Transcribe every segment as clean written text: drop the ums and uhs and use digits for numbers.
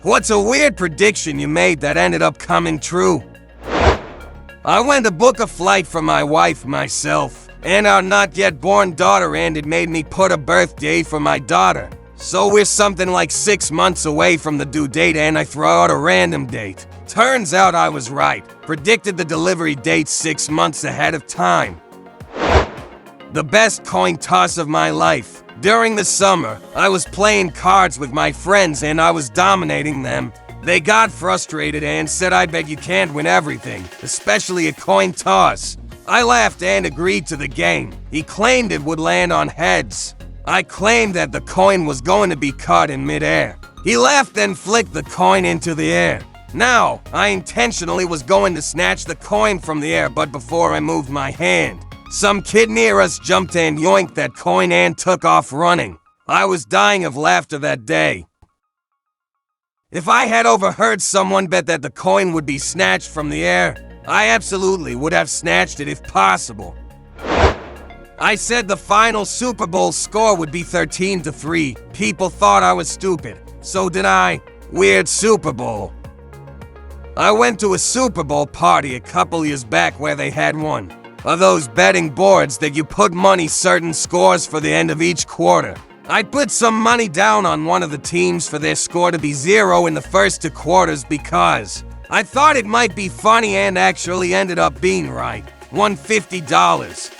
What's a weird prediction you made that ended up coming true? I went to book a flight for my wife, myself, and our not yet born daughter, and it made me put a birthday for my daughter. So we're something like 6 months away from the due date, and I throw out a random date. Turns out I was right. Predicted the delivery date 6 months ahead of time. The best coin toss of my life. During the summer, I was playing cards with my friends and I was dominating them. They got frustrated and said, "I bet you can't win everything, especially a coin toss." I laughed and agreed to the game. He claimed it would land on heads. I claimed that the coin was going to be caught in midair. He laughed and flicked the coin into the air. Now, I intentionally was going to snatch the coin from the air, but before I moved my hand, some kid near us jumped and yoinked that coin and took off running. I was dying of laughter that day. If I had overheard someone bet that the coin would be snatched from the air, I absolutely would have snatched it if possible. I said the final Super Bowl score would be 13-3. People thought I was stupid. So did I. Weird Super Bowl. I went to a Super Bowl party a couple years back where they had one of those betting boards that you put money certain scores for the end of each quarter. I put some money down on one of the teams for their score to be 0 in the first 2 quarters because I thought it might be funny, and actually ended up being right. Won $50.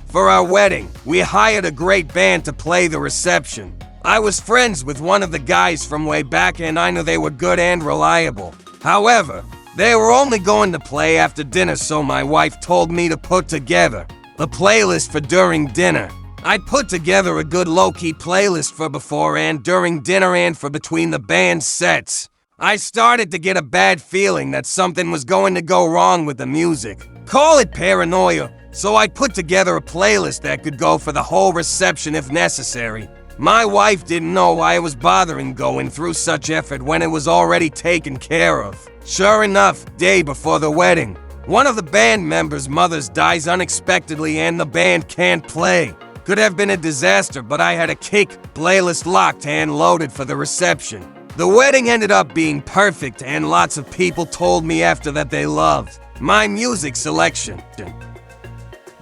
For our wedding, we hired a great band to play the reception. I was friends with one of the guys from way back and I knew they were good and reliable. However, they were only going to play after dinner, so my wife told me to put together a playlist for during dinner. I put together a good low-key playlist for before and during dinner and for between the band sets. I started to get a bad feeling that something was going to go wrong with the music. Call it paranoia, so I put together a playlist that could go for the whole reception if necessary. My wife didn't know why I was bothering going through such effort when it was already taken care of. Sure enough, day before the wedding, one of the band members' mothers dies unexpectedly and the band can't play. Could have been a disaster, but I had a kick playlist locked and loaded for the reception. The wedding ended up being perfect, and lots of people told me after that they loved my music selection.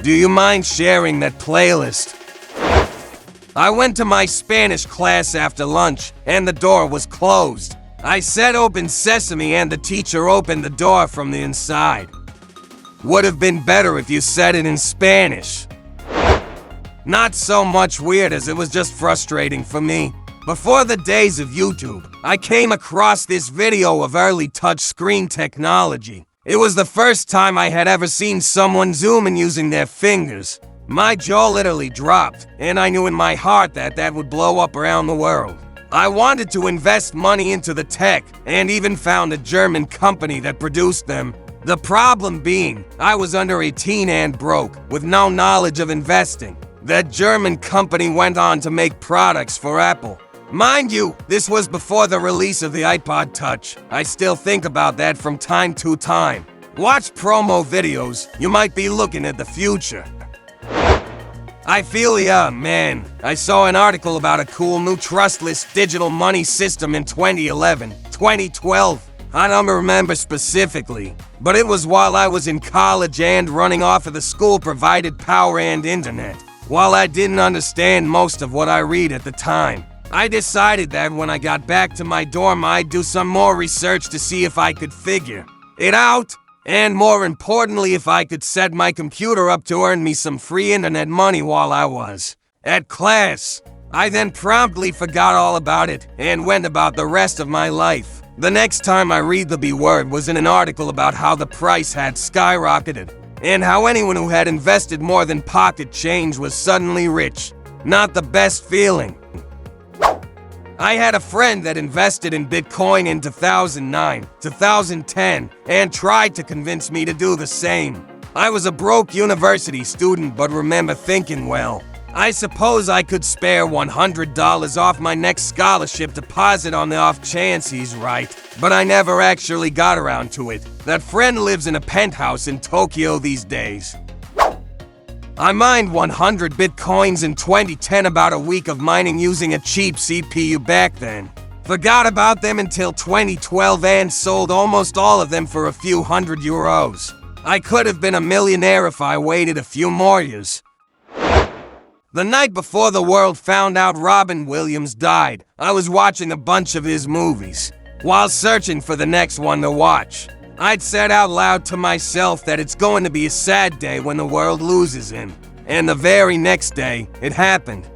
Do you mind sharing that playlist? I went to my Spanish class after lunch, and the door was closed. I said "Open Sesame," and the teacher opened the door from the inside. Would have been better if you said it in Spanish. Not so much weird as it was just frustrating for me. Before the days of YouTube, I came across this video of early touchscreen technology. It was the first time I had ever seen someone zoom in using their fingers. My jaw literally dropped, and I knew in my heart that that would blow up around the world. I wanted to invest money into the tech, and even found a German company that produced them. The problem being, I was under 18 and broke, with no knowledge of investing. That German company went on to make products for Apple. Mind you, this was before the release of the iPod Touch. I still think about that from time to time. Watch promo videos, you might be looking at the future. I feel ya, man. I saw an article about a cool new trustless digital money system in 2011, 2012. I don't remember specifically, but it was while I was in college and running off of the school-provided power and internet. While I didn't understand most of what I read at the time, I decided that when I got back to my dorm I'd do some more research to see if I could figure it out. And more importantly, if I could set my computer up to earn me some free internet money while I was at class. I then promptly forgot all about it and went about the rest of my life. The next time I read the B word was in an article about how the price had skyrocketed and how anyone who had invested more than pocket change was suddenly rich. Not the best feeling. I had a friend that invested in Bitcoin in 2009, 2010, and tried to convince me to do the same. I was a broke university student, but remember thinking, well, I suppose I could spare $100 off my next scholarship deposit on the off chance he's right. But I never actually got around to it. That friend lives in a penthouse in Tokyo these days. I mined 100 bitcoins in 2010, about a week of mining using a cheap CPU back then. Forgot about them until 2012 and sold almost all of them for a few €100. I could have been a millionaire if I waited a few more years. The night before the world found out Robin Williams died, I was watching a bunch of his movies. While searching for the next one to watch, I'd said out loud to myself that it's going to be a sad day when the world loses him. And the very next day, it happened.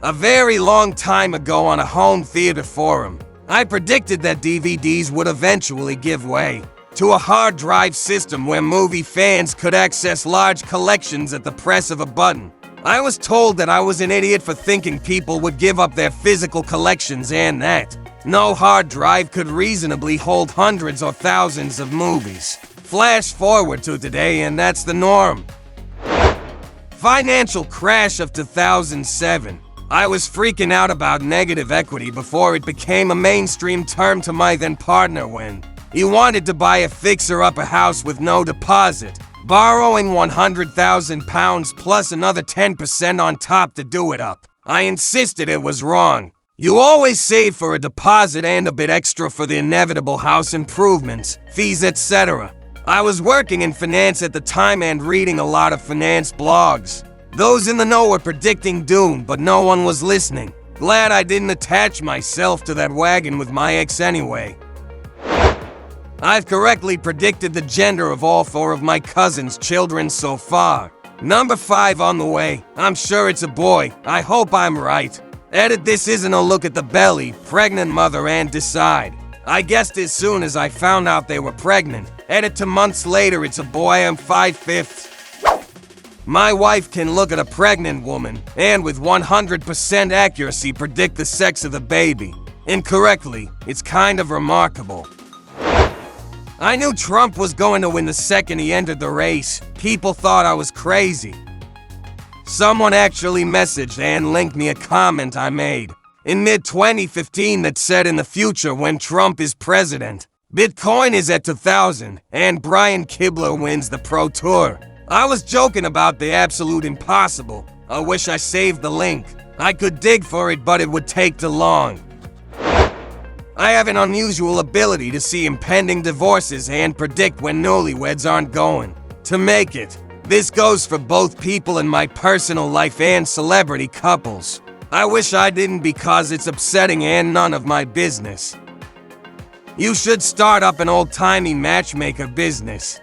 A very long time ago on a home theater forum, I predicted that DVDs would eventually give way to a hard drive system where movie fans could access large collections at the press of a button. I was told that I was an idiot for thinking people would give up their physical collections and that no hard drive could reasonably hold hundreds or thousands of movies. Flash forward to today and that's the norm. Financial crash of 2007. I was freaking out about negative equity before it became a mainstream term to my then partner when he wanted to buy a fixer-upper house with no deposit, borrowing £100,000 plus another 10% on top to do it up. I insisted it was wrong. You always save for a deposit and a bit extra for the inevitable house improvements, fees, etc. I was working in finance at the time and reading a lot of finance blogs. Those in the know were predicting doom, but no one was listening. Glad I didn't attach myself to that wagon with my ex anyway. I've correctly predicted the gender of all 4 of my cousin's children so far. Number 5 on the way. I'm sure it's a boy. I hope I'm right. Edit this isn't a look at the belly, pregnant mother and decide. I guessed as soon as I found out they were pregnant. Edit to months later it's a boy. I'm 5/5. My wife can look at a pregnant woman and with 100% accuracy predict the sex of the baby. Incorrectly, it's kind of remarkable. I knew Trump was going to win the second he entered the race. People thought I was crazy. Someone actually messaged and linked me a comment I made in mid-2015 that said in the future when Trump is president, Bitcoin is at 2,000 and Brian Kibler wins the Pro Tour. I was joking about the absolute impossible. I wish I saved the link. I could dig for it, but it would take too long. I have an unusual ability to see impending divorces and predict when newlyweds aren't going to make it. This goes for both people in my personal life and celebrity couples. I wish I didn't because it's upsetting and none of my business. You should start up an old-timey matchmaker business.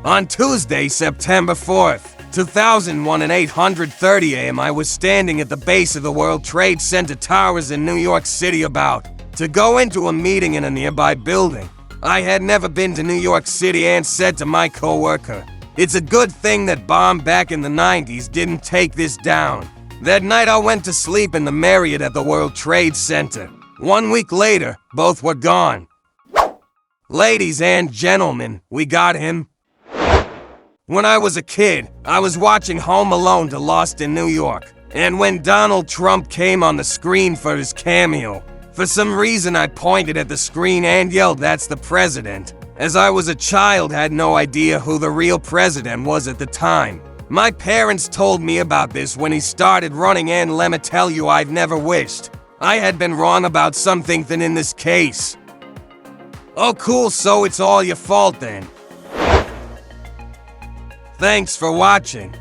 On Tuesday, September 4th, 2001 at 8:30 a.m. I was standing at the base of the World Trade Center towers in New York City about to go into a meeting in a nearby building. I had never been to New York City and said to my coworker, "It's a good thing that bomb back in the 90s didn't take this down." That night I went to sleep in the Marriott at the World Trade Center. 1 week later, both were gone. Ladies and gentlemen, we got him. When I was a kid, I was watching Home Alone to Lost in New York, and when Donald Trump came on the screen for his cameo, for some reason I pointed at the screen and yelled, "That's the president." As I was a child, had no idea who the real president was at the time. My parents told me about this when he started running, and let me tell you, I've never wished I had been wrong about something than in this case. Oh cool, so it's all your fault then. Thanks for watching.